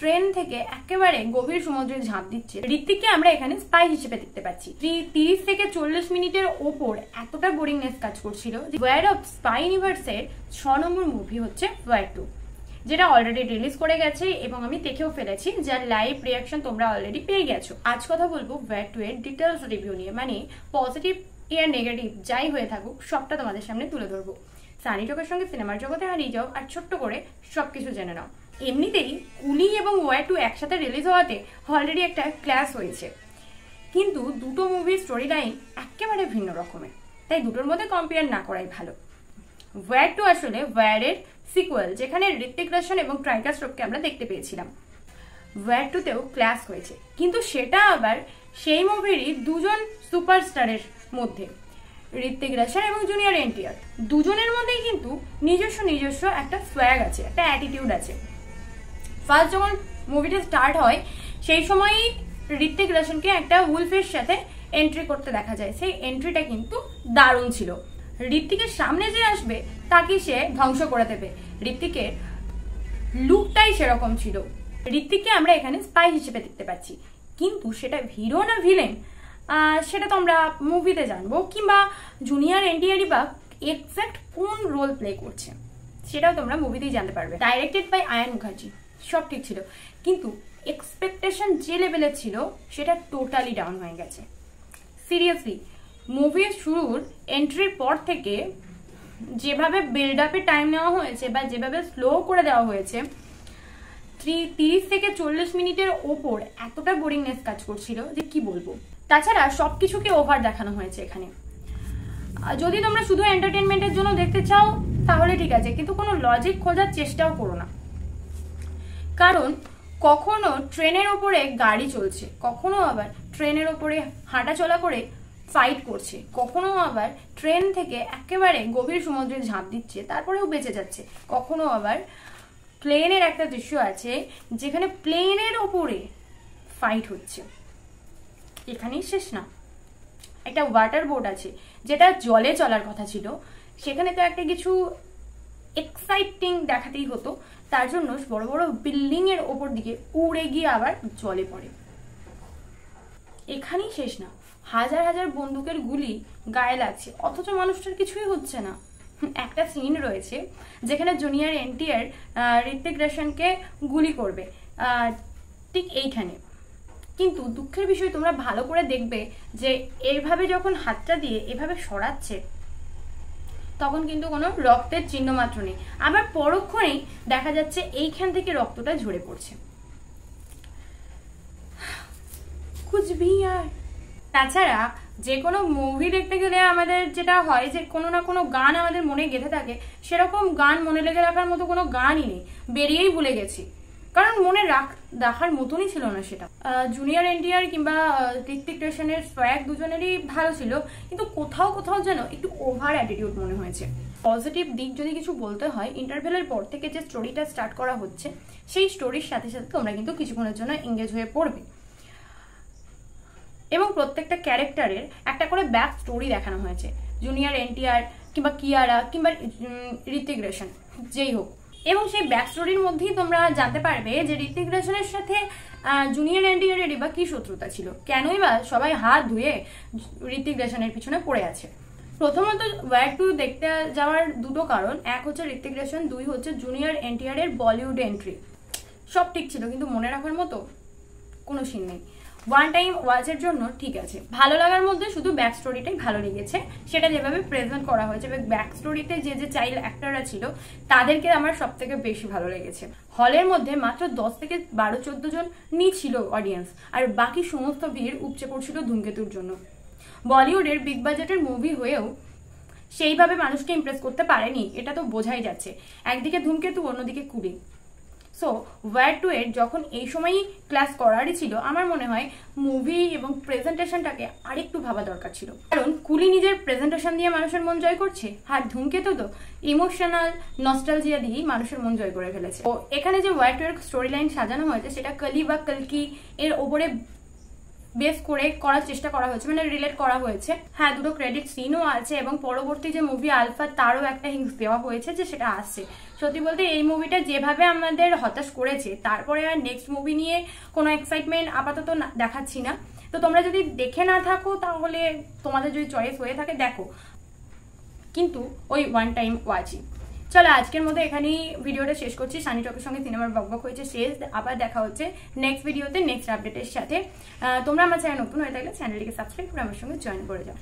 Train থেকে একেবারে গভীর সমুদ্রে ঝাঁপ দিচ্ছে ঋত্বিককে আমরা এখানে স্পাই হিসেবে দেখতে পাচ্ছি। 30 থেকে 40 মিনিটের ওপর এতটা বোরিংনেস কাজ করছিল যে ওয়ার অফ স্পাই ইউনিভার্সের 6 নম্বর মুভি হচ্ছে ওয়ার 2, যেটা অলরেডি রিলিজ করে গেছে এবং আমি দেখেও ফেলেছি, যার লাইভ রিয়াকশন তোমরা অলরেডি পেয়ে গেছো। আজ কথা বলবো ওয়ার 2 এর ডিটেলস রিভিউ নিয়ে, মানে পজিটিভ আর নেগেটিভ যাই হয়ে থাকুক সবটা তোমাদের সামনে তুলে ধরবো। সানি টকের সঙ্গে সিনেমার জগতে হারিয়ে যাও আর ছোট্ট করে সবকিছু জেনে নাও। এমনিতেই কুলি এবং ওয়ার 2 একসাথে রিলিজ হওয়াতে অলরেডি একটা ক্লাস হয়েছে, কিন্তু দুটো মুভির স্টোরি লাইন একেবারে ভিন্ন রকমের, তাই দুটোর মধ্যে কম্পেয়ার না করাই ভালো। ওয়ার 2 আসলে ওয়ারের সিকুয়েল, যেখানে ঋত্বিক রোশন এবং ট্রাইকা শ্রফকে আমরা দেখতে পেয়েছিলাম। ওয়ার 2 তেও ক্লাস হয়েছে, কিন্তু সেটা আবার সেই মুভিরই দুজন সুপারস্টারের মধ্যে, ঋত্বিক রোশন এবং জুনিয়র এনটিআর। দুজনের মধ্যেই কিন্তু নিজস্ব একটা সোয়াগ আছে, একটা অ্যাটিটিউড আছে। ফার্স্ট যখন মুভিটা স্টার্ট হয় সেই সময়ই ঋত্বিক রোশনকে একটা উলফের সাথে এন্ট্রি করতে দেখা যায়। সেই এন্ট্রিটা কিন্তু দারুণ ছিল। ঋত্বিকের সামনে যে আসবে তাকে সে ধ্বংস করে দেবে, ঋত্বিকের লুকটাই সেরকম ছিল। ঋত্বিককে আমরা এখানে স্পাই হিসেবে দেখতে পাচ্ছি, কিন্তু সেটা হিরো না ভিলেন সেটা তো আমরা মুভিতে জানবো, কিংবা জুনিয়র এনটিআরই বা এক্সাক্ট কোন রোল প্লে করছে সেটাও তোমরা মুভিতেই জানতে পারবে। ডাইরেক্টেড বাই আয়ান মুখার্জি, সব ঠিক ছিল, কিন্তু এক্সপেকটেশন যে লেভেলের ছিল সেটা টোটালি ডাউন হয়ে গেছে। সিরিয়াসলি, মুভির শুরুর এন্ট্রির পর থেকে যেভাবে বিল্ড আপে টাইম নেওয়া হয়েছে বা যেভাবে স্লো করে দেওয়া হয়েছে, 30 থেকে 40 মিনিটের ওপর এতটা বোরিংনেস কাজ করছিল যে কি বলবো। তাছাড়া সবকিছুকে ওভার দেখানো হয়েছে এখানে। যদি তোমরা শুধু এন্টারটেনমেন্টের জন্য দেখতে চাও তাহলে ঠিক আছে, কিন্তু কোনো লজিক খোঁজার চেষ্টাও করো না। কারণ কখনো ট্রেনের ওপরে গাড়ি চলছে, কখনো আবার ট্রেনের ওপরে হাঁটা চলা করে ফাইট করছে, কখনো আবার ট্রেন থেকে একেবারে গভীর সমুদ্রে ঝাঁপ দিচ্ছে তারপরেও বেঁচে যাচ্ছে, কখনো আবার প্লেনের একটা দৃশ্য আছে যেখানে প্লেনের ওপরে ফাইট হচ্ছে। এখানেই শেষ না, একটা ওয়াটার বোট আছে যেটা জলে চলার কথা ছিল, সেখানে তো একটা কিছু এক্সাইটিং দেখাতেই হতো, তার জন্য বড় বড় বিল্ডিং এর ওপর দিকে উড়ে গিয়ে আবার জলে পড়ে। এখানেই শেষ না, হাজার হাজার বন্দুকের গুলি গায়ে লাগছে অথচ মানুষটার কিছুই হচ্ছে না। একটা সিন রয়েছে যেখানে জুনিয়র এনটিআর ঋত্বিক রোশনকে গুলি করবে ঠিক এইখানে, কিন্তু দুঃখের বিষয় তোমরা ভালো করে দেখবে যে এইভাবে যখন হাতটা দিয়ে এভাবে সরাচ্ছে তখন কিন্তু কোনো রক্তের চিহ্ন মাত্র নেই, আবার পরক্ষণেই দেখা যাচ্ছে এইখান থেকে রক্তটা ঝরে পড়ছে। কুচবি আর তাছাড়া যে কোনো মুভি দেখতে গেলে আমাদের যেটা হয় যে কোনো না কোনো গান আমাদের মনে গেঁথে থাকে, সেরকম গান মনে লেগে রাখার মতো কোনো গানই নেই, বেরিয়েই ভুলে গেছি, কারণ মনে রাখার মতনই ছিল না সেটা। জুনিয়র এনটিআর কিংবা ঋত্বিক রোশনের সোয়াগ দুজনেরই ভালো ছিল, কিন্তু কোথাও কোথাও যেন একটু ওভার অ্যাটিটিউড মনে হয়েছে। পজিটিভ দিক যদি কিছু বলতে হয়, ইন্টারভেলের পর থেকে যে স্টোরিটা স্টার্ট করা হচ্ছে সেই স্টোরির সাথে সাথে তোমরা কিন্তু কিছুক্ষণের জন্য এঙ্গেজ হয়ে পড়বে, এবং প্রত্যেকটা ক্যারেক্টারের একটা করে ব্যাক স্টোরি দেখানো হয়েছে। জুনিয়র এনটিআর কিংবা কিয়ারা কিংবা ঋত্বিক রোশন যেই হোক, এবং সেই ব্যাক স্টোরির মধ্যেই তোমরা জানতে পারবে যে ঋত্বিক রোশনের সাথে জুনিয়র এনটিআরেরই বা কি শত্রুতা ছিল, কেনই বা সবাই হাত ধুয়ে ঋত্বিক রোশনের পিছনে পড়ে আছে। প্রথমত ওয়ার 2 দেখতে যাওয়ার দুটো কারণ, এক হচ্ছে ঋত্বিক রোশন, দুই হচ্ছে জুনিয়র এনটিআর এর বলিউড এন্ট্রি। সব ঠিক ছিল, কিন্তু মনে রাখার মতো কোনো সিন নেই। ওয়ান টাইম ওয়াচের জন্য ঠিক আছে, ভালো লাগার মধ্যে শুধু ব্যাক স্টোরিটাই ভালো লেগেছে, সেটা যেভাবে প্রেজেন্ট করা হয়েছে। ব্যাক স্টোরিতে যে চাইল্ড অ্যাক্টররা ছিল তাদেরকে আমার সব থেকে বেশি ভালো লেগেছে। হলের মধ্যে মাত্র 10 থেকে 12-14 জন ছিল অডিয়েন্স, আর বাকি সমস্ত ভিড় উপচে পড়ছিল ধূমকেতুর জন্য। বলিউডের বিগ বাজেটের মুভি হয়েও সেইভাবে মানুষকে ইমপ্রেস করতে পারেনি, এটা তো বোঝাই যাচ্ছে। একদিকে ধূমকেতু, অন্যদিকে কুলি। সো ওয়ার 2 এর যখন এই সময়ই ক্লাস করারই ছিল, আমার মনে হয় মুভি এবং প্রেজেন্টেশনটাকে আরেকটু ভাবা দরকার ছিল, কারণ কুলি নিজের প্রেজেন্টেশন দিয়ে মানুষের মন জয় করছে, আর ধূমকেতু তো ইমোশনাল নস্টালজিয়া দিয়েই মানুষের মন জয় করে ফেলেছে। তো এখানে যে ওয়ার 2 এর স্টোরি লাইন সাজানো হয়েছে সেটা কলি বা কলকি এর ওপরে বেস করে করার চেষ্টা করা হয়েছে, মানে রিলেট করা হয়েছে। হ্যাঁ, দুটো ক্রেডিট সিনও আছে এবং পরবর্তী যে মুভি আলফা তারও একটা হিন্টস দেওয়া হয়েছে যে সেটা আসছে। সত্যি বলতে এই মুভিটা যেভাবে আমাদের হতাশ করেছে, তারপরে আর নেক্সট মুভি নিয়ে কোনো এক্সাইটমেন্ট আপাতত দেখাচ্ছি না। তো তোমরা যদি দেখে না থাকো তাহলে তোমাদের যদি চয়েস হয়ে থাকে দেখো, কিন্তু ওই ওয়ান টাইম ওয়াচিং। চলো আজকের মধ্যে এখানেই ভিডিওটা শেষ করছি। সানি টকের সঙ্গে সিনেমার বকবক হয়েছে শেষ। আবার দেখা হচ্ছে নেক্সট ভিডিওতে নেক্সট আপডেটের সাথে। তোমরা আমার চ্যানেল নতুন হয়ে থাকলে চ্যানেলটিকে সাবস্ক্রাইব করে আমার সঙ্গে জয়েন করে যাও।